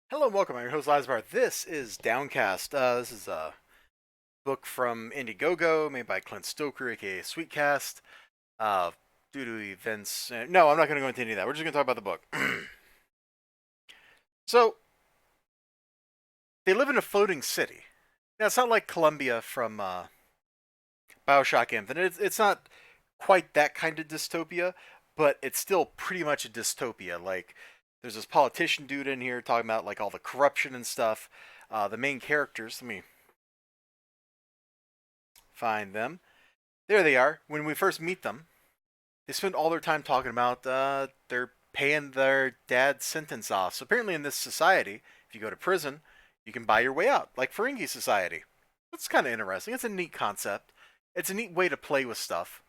Hello and welcome. I'm your host, Elizibar. This is Downcast. This is a book from Indiegogo made by Clint Stoker, aka Sweetcast. Uh, due to events. No, I'm not going to go into any of that. We're just going to talk about the book. So, they live in a floating city. Now, it's not like Columbia from Bioshock Infinite. It's not quite that kind of dystopia, but it's still pretty much a dystopia. Like, there's this politician dude in here talking about like all the corruption and stuff. The main characters, let me find them. There they are. When we first meet them, they spend all their time talking about they're paying their dad's sentence off. So apparently, in this society, if you go to prison, you can buy your way out, like Ferengi society. That's kind of interesting. It's a neat concept. It's a neat way to play with stuff.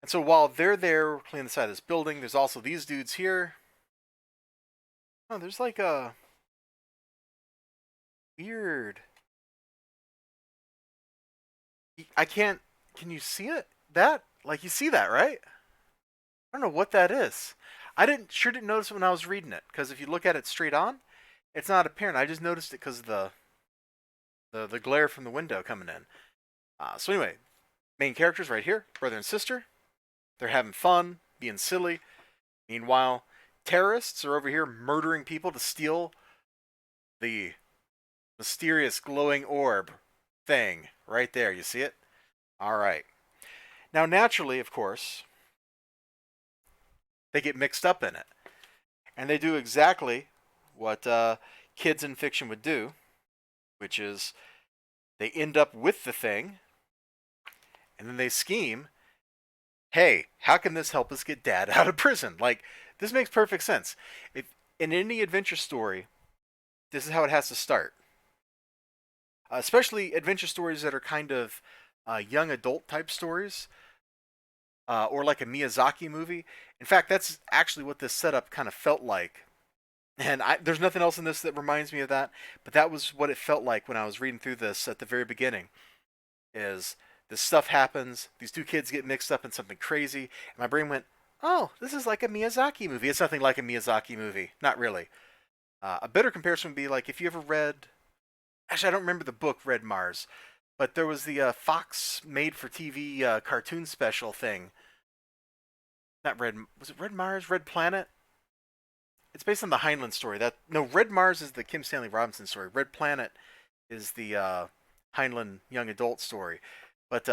And so while they're there cleaning the side of this building, there's also these dudes here. Oh, there's like a weird. I can't. Can you see it? That like you see that, right? I don't know what that is. I didn't notice it when I was reading it because if you look at it straight on, it's not apparent. I just noticed it because of the glare from the window coming in. So anyway, main characters right here, brother and sister. They're having fun, being silly. Meanwhile, terrorists are over here murdering people to steal the mysterious glowing orb thing right there. You see it? All right. Now, naturally, of course, they get mixed up in it. And they do exactly what kids in fiction would do, which is they end up with the thing, and then they scheme, hey, how can this help us get dad out of prison? Like, this makes perfect sense. If in any adventure story, this is how it has to start. Especially adventure stories that are kind of young adult type stories, or like a Miyazaki movie. In fact, that's actually what this setup kind of felt like. And there's nothing else in this that reminds me of that, but that was what it felt like when I was reading through this at the very beginning. Is this stuff happens? These two kids get mixed up in something crazy, and my brain went, "Oh, this is like a Miyazaki movie." It's nothing like a Miyazaki movie, not really. A better comparison would be like if you ever read. Actually, I don't remember the book Red Mars, but there was the Fox made-for-TV cartoon special thing. Not Red. Was it Red Mars? Red Planet? It's based on the Heinlein story. That no, Red Mars is the Kim Stanley Robinson story. Red Planet is the Heinlein young adult story. But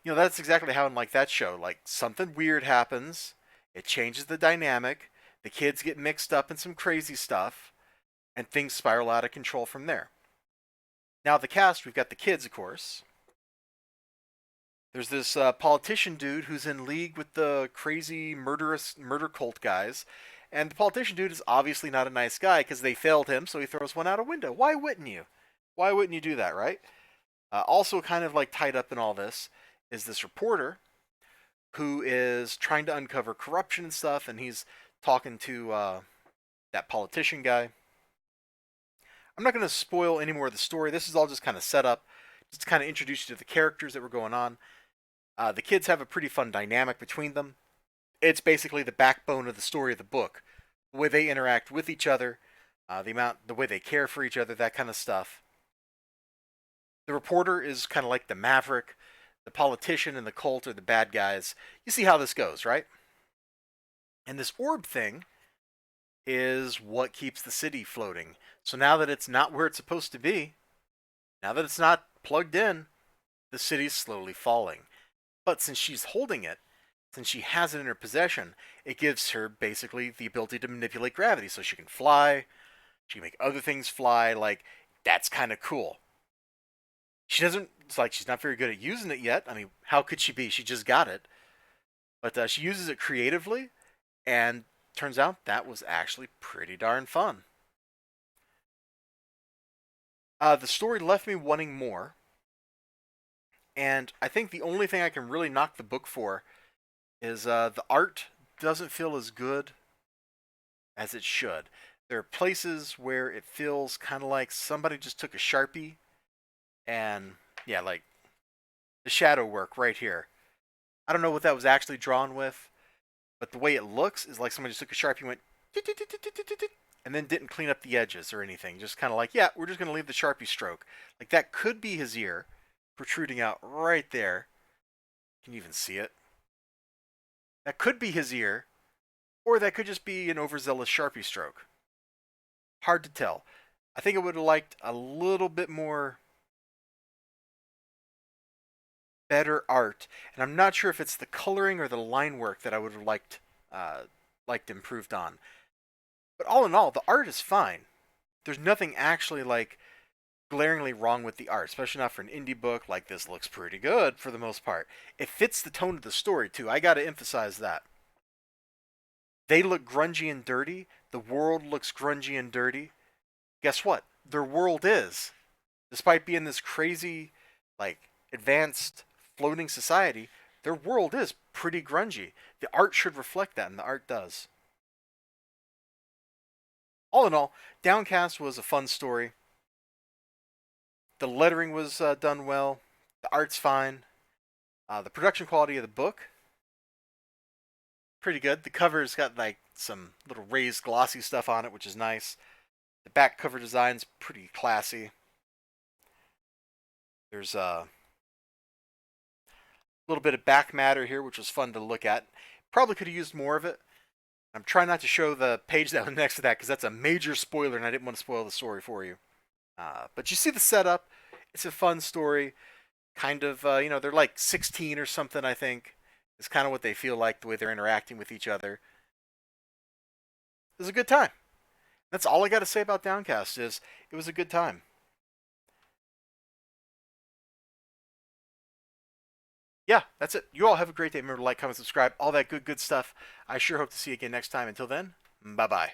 that's exactly how in like that show, like something weird happens, it changes the dynamic, the kids get mixed up in some crazy stuff, and things spiral out of control from there. Now the cast, we've got the kids, of course. There's this politician dude who's in league with the crazy murder cult guys, and the politician dude is obviously not a nice guy because they failed him, so he throws one out a window. Why wouldn't you? Why wouldn't you do that, right? Also, kind of like tied up in all this is this reporter who is trying to uncover corruption and stuff, and he's talking to that politician guy. I'm not going to spoil any more of the story. This is all just kind of set up, just to kind of introduce you to the characters that were going on. The kids have a pretty fun dynamic between them. It's basically the backbone of the story of the book, the way they interact with each other, the way they care for each other, that kind of stuff. The reporter is kind of like the maverick. The politician and the cult are the bad guys. You see how this goes, right? And this orb thing is what keeps the city floating. So now that it's not where it's supposed to be, now that it's not plugged in, the city's slowly falling. But since she's holding it, since she has it in her possession, it gives her basically the ability to manipulate gravity. So she can fly, she can make other things fly. Like, that's kind of cool. She doesn't, it's like she's not very good at using it yet. I mean, how could she be? She just got it. But she uses it creatively, and turns out that was actually pretty darn fun. The story left me wanting more, and I think the only thing I can really knock the book for is the art doesn't feel as good as it should. There are places where it feels kind of like somebody just took a Sharpie and, yeah, like the shadow work right here. I don't know what that was actually drawn with, but the way it looks is like somebody just took a Sharpie and went, and then didn't clean up the edges or anything. Just kind of like, yeah, we're just going to leave the Sharpie stroke. Like that could be his ear protruding out right there. Can you even see it? That could be his ear, or that could just be an overzealous Sharpie stroke. Hard to tell. I think I would have liked a little bit more better art, and I'm not sure if it's the coloring or the line work that I would have liked improved on. But all in all, the art is fine. There's nothing actually like glaringly wrong with the art, especially not for an indie book. Like this looks pretty good for the most part. It fits the tone of the story too. I got to emphasize that. They look grungy and dirty. The world looks grungy and dirty. Guess what? Their world is. Despite being this crazy, like, advanced floating society, their world is pretty grungy. The art should reflect that, and the art does. All in all, Downcast was a fun story. The lettering was done well. The art's fine. The production quality of the book, pretty good. The cover's got like some little raised glossy stuff on it, which is nice. The back cover design's pretty classy. There's a little bit of back matter here, which was fun to look at. Probably could have used more of it. I'm trying not to show the page that was next to that because that's a major spoiler and I didn't want to spoil the story for you. But you see the setup. It's a fun story. Kind of, they're like 16 or something, I think. It's kind of what they feel like, the way they're interacting with each other. It was a good time. That's all I got to say about Downcast is it was a good time. Yeah, that's it. You all have a great day. Remember to like, comment, subscribe, all that good stuff. I sure hope to see you again next time. Until then, bye-bye.